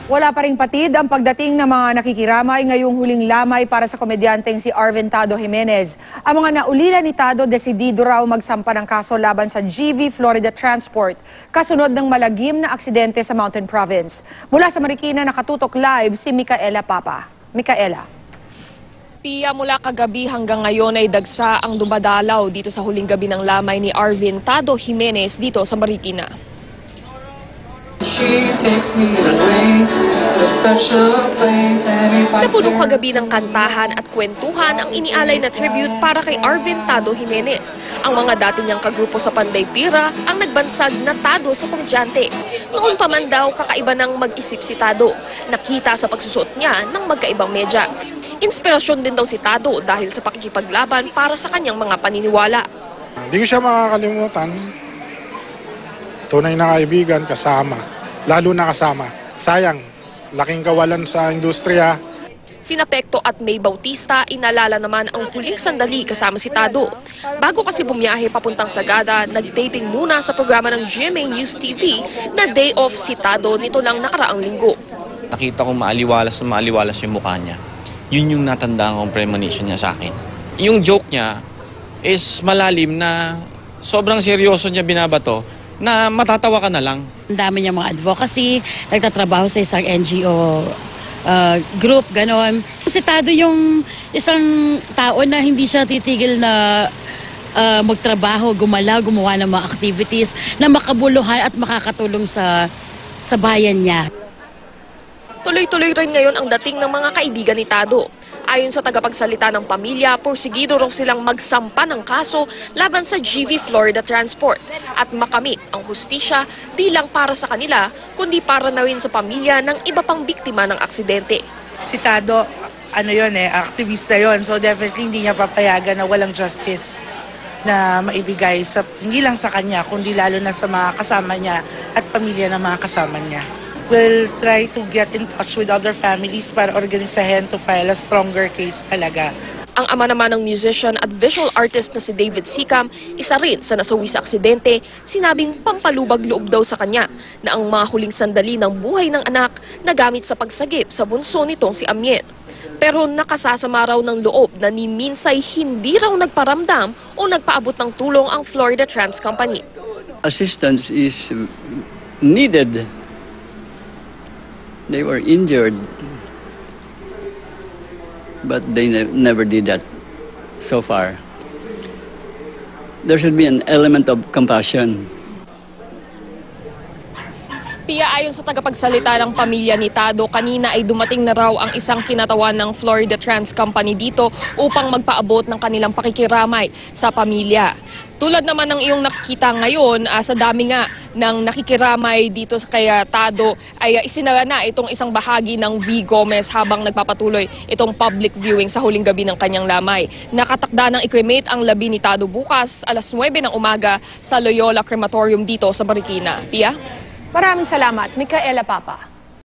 Wala pa ring patid ang pagdating ng mga nakikiramay ngayong huling lamay para sa komedyanteng si Arvin Tado Jimenez. Ang mga naulila ni Tado desidido raw magsampa ng kaso laban sa GV Florida Transport kasunod ng malagim na aksidente sa Mountain Province. Mula sa Marikina nakatutok live si Micaela Papa. Micaela. Pia, mula kagabi hanggang ngayon ay dagsa ang dumadalaw dito sa huling gabi ng lamay ni Arvin Tado Jimenez dito sa Marikina. Napuno kagabi ng kantahan at kwentuhan ang inialay na tribute para kay Arvin Tado Jimenez. Ang mga dati niyang kagrupo sa Panday Pira ang nagbansag na Tado sa komedyante. Noon pa man daw kakaiba ng mag-isip si Tado. Nakita sa pagsusuot niya ng magkaibang medyas. Inspirasyon din daw si Tado dahil sa pakikipaglaban para sa kanyang mga paniniwala. Hindi ko siya makakalimutan. Tunay na kaibigan, kasama. Lalo na kasama. Sayang, laking kawalan sa industriya. Sina Pecto at May Bautista inalala naman ang huling sandali kasama si Tado. Bago kasi bumiyahe papuntang Sagada, nag-taping muna sa programa ng GMA News TV na day off si Tado nito lang nakaraang linggo. Nakita ko maaliwalas yung mukha niya. Yun yung natandaan kong premonition niya sa akin. Yung joke niya is malalim na sobrang seryoso niya binabato na matatawa ka na lang. Ang dami niya mga advocacy, nagtatrabaho sa isang NGO group, ganon. Si Tado yung isang tao na hindi siya titigil na magtrabaho, gumalaw, gumawa ng mga activities na makabuluhan at makakatulong sa bayan niya. Tuloy-tuloy rin ngayon ang dating ng mga kaibigan ni Tado. Ayon sa tagapagsalita ng pamilya, porsigido raw silang magsampa ng kaso laban sa GV Florida Transport at makamit ang hustisya di lang para sa kanila kundi para na rin sa pamilya ng iba pang biktima ng aksidente. Si Tado, aktivista yon. So definitely hindi niya papayagan na walang justice na maibigay hindi lang sa kanya kundi lalo na sa mga kasama niya at pamilya ng mga kasama niya. We'll try to get in touch with other families para organisahin to file a stronger case talaga. Ang ama naman ng musician at visual artist na si David Sikam, isa rin sa nasawi sa aksidente, sinabing pampalubag loob daw sa kanya na ang mga huling sandali ng buhay ng anak nagamit sa pagsagip sa bunso nitong si Amien. Pero nakasasama raw ng loob na ni minsay hindi raw nagparamdam o nagpaabot ng tulong ang Florida Trans Company. Assistance is needed. They were injured, but they never did that so far. There should be an element of compassion. Pia, ayon sa tagapagsalita ng pamilya ni Tado, kanina ay dumating na raw ang isang kinatawan ng Florida Trans Company dito upang magpaabot ng kanilang pakikiramay sa pamilya. Tulad naman ng iyong nakikita ngayon, sa dami nga ng nakikiramay dito kay Tado, ay isinara na itong isang bahagi ng V. Gomez habang nagpapatuloy itong public viewing sa huling gabi ng kanyang lamay. Nakatakda ng i-cremate ang labi ni Tado bukas, alas 9 ng umaga sa Loyola Crematorium dito sa Marikina. Pia? Maraming salamat, Micaela Papa.